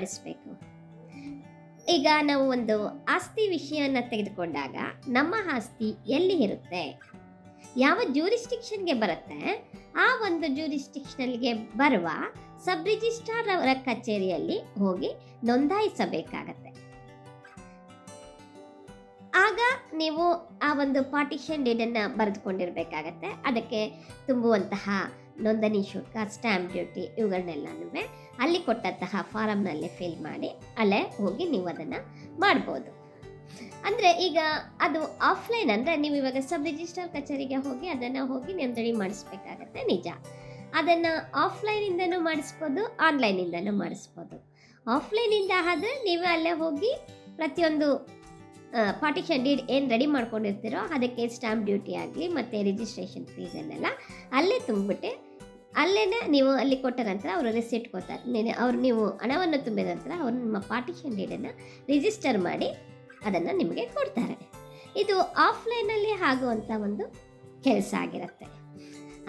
ಮಾಡಿಸ್ಬೇಕು. ಈಗ ನಾವು ಒಂದು ಆಸ್ತಿ ವಿಷಯನ ತೆಗೆದುಕೊಂಡಾಗ ನಮ್ಮ ಆಸ್ತಿ ಎಲ್ಲಿ ಇರುತ್ತೆ, ಯಾವ ಜ್ಯೂರಿಸ್ಟಿಕ್ಷನ್ಗೆ ಬರುತ್ತೆ, ಆ ಒಂದು ಜ್ಯೂರಿಸ್ಟಿಕ್ಷನ್ಗೆ ಬರುವ ಸಬ್ ರಿಜಿಸ್ಟ್ರಾರ್ ಅವರ ಕಚೇರಿಯಲ್ಲಿ ಹೋಗಿ ನೋಂದಾಯಿಸಬೇಕಾಗತ್ತೆ. ಆಗ ನೀವು ಆ ಒಂದು ಪಾರ್ಟಿಷನ್ ಡೀಡನ್ನು ಬರೆದುಕೊಂಡಿರಬೇಕಾಗತ್ತೆ. ಅದಕ್ಕೆ ತುಂಬುವಂತಹ ನೋಂದಣಿ ಶುಲ್ಕ, ಸ್ಟ್ಯಾಂಪ್ ಡ್ಯೂಟಿ ಇವುಗಳನ್ನೆಲ್ಲನೂ ಅಲ್ಲಿ ಕೊಟ್ಟಂತಹ ಫಾರಮ್ನಲ್ಲಿ ಫಿಲ್ ಮಾಡಿ ಅಲ್ಲೇ ಹೋಗಿ ನೀವು ಅದನ್ನು ಮಾಡ್ಬೋದು. ಅಂದರೆ ಈಗ ಅದು ಆಫ್ಲೈನ್ ಅಂದರೆ ನೀವು ಇವಾಗ ಸಬ್ ರಿಜಿಸ್ಟ್ರಾರ್ ಕಚೇರಿಗೆ ಹೋಗಿ ಅದನ್ನು ಹೋಗಿ ನೋಂದಣಿ ಮಾಡಿಸ್ಬೇಕಾಗತ್ತೆ, ನಿಜ. ಅದನ್ನು ಆಫ್ಲೈನಿಂದನೂ ಮಾಡಿಸ್ಬೋದು, ಆನ್ಲೈನಿಂದನೂ ಮಾಡಿಸ್ಬೋದು. ಆಫ್ಲೈನಿಂದ ಆದರೆ ನೀವು ಅಲ್ಲೇ ಹೋಗಿ ಪ್ರತಿಯೊಂದು ಪಾರ್ಟಿಷನ್ ಡೀಡ್ ಏನು ರೆಡಿ ಮಾಡ್ಕೊಂಡಿರ್ತೀರೋ ಅದಕ್ಕೆ ಸ್ಟ್ಯಾಂಪ್ ಡ್ಯೂಟಿ ಆಗಲಿ ಮತ್ತು ರಿಜಿಸ್ಟ್ರೇಷನ್ ಫೀಸನ್ನೆಲ್ಲ ಅಲ್ಲೇ ತುಂಬಿಬಿಟ್ಟು ಅಲ್ಲೇ ನೀವು ಅಲ್ಲಿ ಕೊಟ್ಟ ನಂತರ ಅವರು ರಿಸಿಪ್ಟ್ ಕೊಡ್ತಾರೆ. ಅವ್ರು ನೀವು ಹಣವನ್ನು ತುಂಬಿದ ನಂತರ ಅವರು ನಿಮ್ಮ ಪಾರ್ಟಿಷನ್ ಡೀಡನ್ನು ರಿಜಿಸ್ಟರ್ ಮಾಡಿ ಅದನ್ನು ನಿಮಗೆ ಕೊಡ್ತಾರೆ. ಇದು ಆಫ್ಲೈನಲ್ಲಿ ಆಗುವಂಥ ಒಂದು ಕೆಲಸ ಆಗಿರುತ್ತೆ.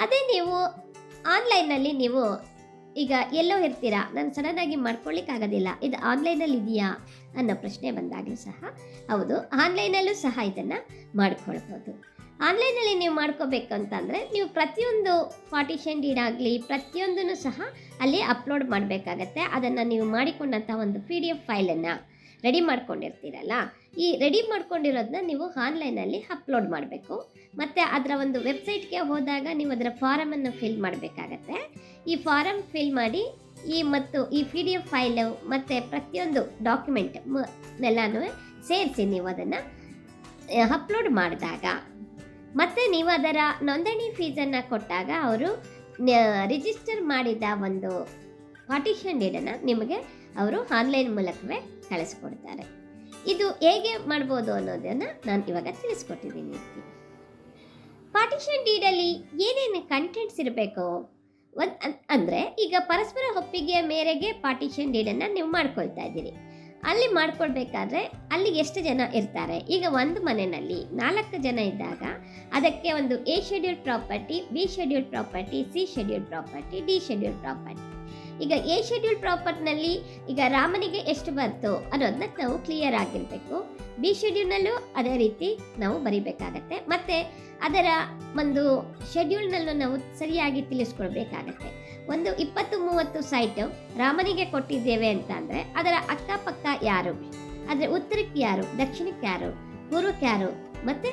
ಅದೇ ನೀವು ಆನ್ಲೈನಲ್ಲಿ ನೀವು ಈಗ ಎಲ್ಲೋ ಇರ್ತೀರಾ, ನಾನು ಸಡನ್ನಾಗಿ ಮಾಡ್ಕೊಳ್ಳಿಕ್ಕಾಗೋದಿಲ್ಲ, ಇದು ಆನ್ಲೈನಲ್ಲಿ ಇದೆಯಾ ಅನ್ನೋ ಪ್ರಶ್ನೆ ಬಂದಾಗಲೂ ಸಹ ಹೌದು, ಆನ್ಲೈನಲ್ಲೂ ಸಹ ಇದನ್ನು ಮಾಡ್ಕೊಳ್ಬೋದು. ಆನ್ಲೈನಲ್ಲಿ ನೀವು ಮಾಡ್ಕೋಬೇಕು ಅಂತಂದರೆ ನೀವು ಪ್ರತಿಯೊಂದು ಪಾರ್ಟಿಷನ್ ಡೀಡ್ ಆಗಲಿ ಪ್ರತಿಯೊಂದನ್ನು ಸಹ ಅಲ್ಲಿ ಅಪ್ಲೋಡ್ ಮಾಡಬೇಕಾಗತ್ತೆ. ಅದನ್ನು ನೀವು ಮಾಡಿಕೊಂಡಂಥ ಒಂದು PDF ಫೈಲನ್ನು ರೆಡಿ ಮಾಡ್ಕೊಂಡಿರ್ತೀರಲ್ಲ, ಈ ರೆಡಿ ಮಾಡ್ಕೊಂಡಿರೋದನ್ನ ನೀವು ಆನ್ಲೈನಲ್ಲಿ ಅಪ್ಲೋಡ್ ಮಾಡಬೇಕು. ಮತ್ತು ಅದರ ಒಂದು ವೆಬ್ಸೈಟ್ಗೆ ಹೋದಾಗ ನೀವು ಅದರ ಫಾರಮನ್ನು ಫಿಲ್ ಮಾಡಬೇಕಾಗತ್ತೆ. ಈ ಫಾರಮ್ ಫಿಲ್ ಮಾಡಿ ಮತ್ತು ಈ PDF ಫೈಲು ಮತ್ತು ಪ್ರತಿಯೊಂದು ಡಾಕ್ಯುಮೆಂಟ್ ಎಲ್ಲನೂ ಸೇರಿಸಿ ನೀವು ಅದನ್ನು ಅಪ್ಲೋಡ್ ಮಾಡಿದಾಗ ಮತ್ತು ನೀವು ಅದರ ನೋಂದಣಿ ಫೀಸನ್ನು ಕೊಟ್ಟಾಗ ಅವರು ರಿಜಿಸ್ಟರ್ ಮಾಡಿದ ಒಂದು ಪಾರ್ಟಿಷನ್ ಡೀಡನ್ನು ನಿಮಗೆ ಅವರು ಆನ್ಲೈನ್ ಮೂಲಕವೇ ಕಳಿಸ್ಕೊಡ್ತಾರೆ. ಇದು ಹೇಗೆ ಮಾಡ್ಬೋದು ಅನ್ನೋದನ್ನು ನಾನು ಇವಾಗ ತಿಳಿಸ್ಕೊಟ್ಟಿದ್ದೀನಿ. ಪಾರ್ಟಿಷನ್ ಡೀಡಲ್ಲಿ ಏನೇನು ಕಂಟೆಂಟ್ಸ್ ಇರಬೇಕು ಅಂದರೆ, ಈಗ ಪರಸ್ಪರ ಒಪ್ಪಿಗೆಯ ಮೇರೆಗೆ ಪಾರ್ಟಿಷನ್ ಡೀಡನ್ನು ನೀವು ಮಾಡ್ಕೊಳ್ತಾ ಇದ್ದೀರಿ. ಅಲ್ಲಿ ಮಾಡ್ಕೊಳ್ಬೇಕಾದ್ರೆ ಅಲ್ಲಿ ಎಷ್ಟು ಜನ ಇರ್ತಾರೆ, ಈಗ ಒಂದು ಮನೆಯಲ್ಲಿ 4 ಜನ ಇದ್ದಾಗ ಅದಕ್ಕೆ ಒಂದು A scheduled property, B scheduled property, C scheduled property, D scheduled property. ಈಗ A ಶೆಡ್ಯೂಲ್ಡ್ ಪ್ರಾಪರ್ಟಿನಲ್ಲಿ ಈಗ ರಾಮನಿಗೆ ಎಷ್ಟು ಬಂತು ಅನ್ನೋದನ್ನ ನಾವು ಕ್ಲಿಯರ್ ಆಗಿರಬೇಕು. B ಶೆಡ್ಯೂಲ್ನಲ್ಲೂ ಅದೇ ರೀತಿ ನಾವು ಬರಿಬೇಕಾಗತ್ತೆ. ಮತ್ತು ಅದರ ಒಂದು ಶೆಡ್ಯೂಲ್ನಲ್ಲೂ ನಾವು ಸರಿಯಾಗಿ ತಿಳಿಸ್ಕೊಳ್ಬೇಕಾಗತ್ತೆ. ಒಂದು 20-30 ಸೈಟು ರಾಮನಿಗೆ ಕೊಟ್ಟಿದ್ದೇವೆ ಅಂತ ಅಂದರೆ ಅದರ ಅಕ್ಕಪಕ್ಕ ಯಾರು, ಅದರ ಉತ್ತರಕ್ಕೆ ಯಾರು, ದಕ್ಷಿಣಕ್ಕೆ ಯಾರು, ಪೂರ್ವಕ್ಕೆ ಯಾರು ಮತ್ತು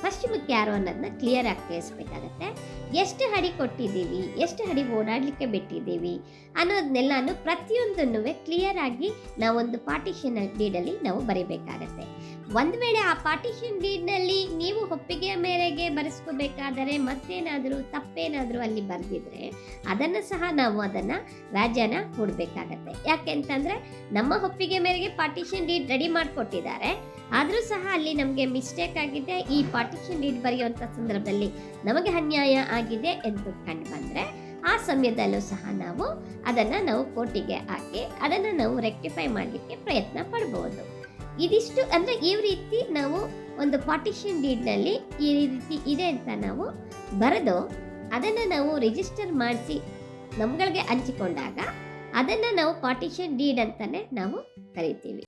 ಪಶ್ಚಿಮಕ್ಕೆ ಯಾರು ಅನ್ನೋದನ್ನ ಕ್ಲಿಯರ್ ಆಗಿ ತಿಳಿಸ್ಬೇಕಾಗತ್ತೆ. ಎಷ್ಟು ಅಡಿ ಕೊಟ್ಟಿದ್ದೀವಿ, ಎಷ್ಟು ಅಡಿ ಓಡಾಡಲಿಕ್ಕೆ ಬಿಟ್ಟಿದ್ದೀವಿ ಅನ್ನೋದನ್ನೆಲ್ಲನೂ ಪ್ರತಿಯೊಂದನ್ನು ಕ್ಲಿಯರ್ ಆಗಿ ನಾವೊಂದು ಪಾರ್ಟಿಷನ್ ಡೀಡಲ್ಲಿ ನಾವು ಬರೀಬೇಕಾಗತ್ತೆ. ಒಂದು ವೇಳೆ ಆ ಪಾರ್ಟಿಷನ್ ಡೀಡ್ನಲ್ಲಿ ನೀವು ಒಪ್ಪಿಗೆಯ ಮೇರೆಗೆ ಬರೆಸ್ಕೋಬೇಕಾದರೆ ಮತ್ತೇನಾದರೂ ತಪ್ಪೇನಾದರೂ ಅಲ್ಲಿ ಬರೆದಿದ್ರೆ ಅದನ್ನು ಸಹ ನಾವು ಅದನ್ನು ವ್ಯಾಜ್ಯನ ಹೂಡಬೇಕಾಗತ್ತೆ. ಯಾಕೆ ಅಂತಂದರೆ ನಮ್ಮ ಒಪ್ಪಿಗೆ ಮೇರೆಗೆ ಪಾರ್ಟಿಷನ್ ಡೀಡ್ ರೆಡಿ ಮಾಡಿಕೊಟ್ಟಿದ್ದಾರೆ, ಆದರೂ ಸಹ ಅಲ್ಲಿ ನಮಗೆ ಮಿಸ್ಟೇಕ್ ಆಗಿದೆ, ಈ ಪಾರ್ಟಿಷನ್ ಡೀಡ್ ಬರೆಯುವಂಥ ಸಂದರ್ಭದಲ್ಲಿ ನಮಗೆ ಅನ್ಯಾಯ ಆಗಿದೆ ಎಂದು ಕಂಡು ಬಂದರೆ ಆ ಸಮಯದಲ್ಲೂ ಸಹ ನಾವು ಕೋರ್ಟಿಗೆ ಹಾಕಿ ಅದನ್ನು ನಾವು ರೆಕ್ಟಿಫೈ ಮಾಡಲಿಕ್ಕೆ ಪ್ರಯತ್ನ ಪಡ್ಬೋದು. ಇದಿಷ್ಟು ಅಂದರೆ ಈ ರೀತಿ ನಾವು ಒಂದು ಪಾರ್ಟಿಷನ್ ಡೀಡ್ನಲ್ಲಿ ಈ ರೀತಿ ಇದೆ ಅಂತ ನಾವು ಬರೆದು ಅದನ್ನು ನಾವು ರಿಜಿಸ್ಟರ್ ಮಾಡಿಸಿ ನಮ್ಗಳಿಗೆ ಹಂಚಿಕೊಂಡಾಗ ಅದನ್ನು ನಾವು ಪಾರ್ಟಿಷನ್ ಡೀಡ್ ಅಂತಲೇ ನಾವು ಕರಿತೀವಿ.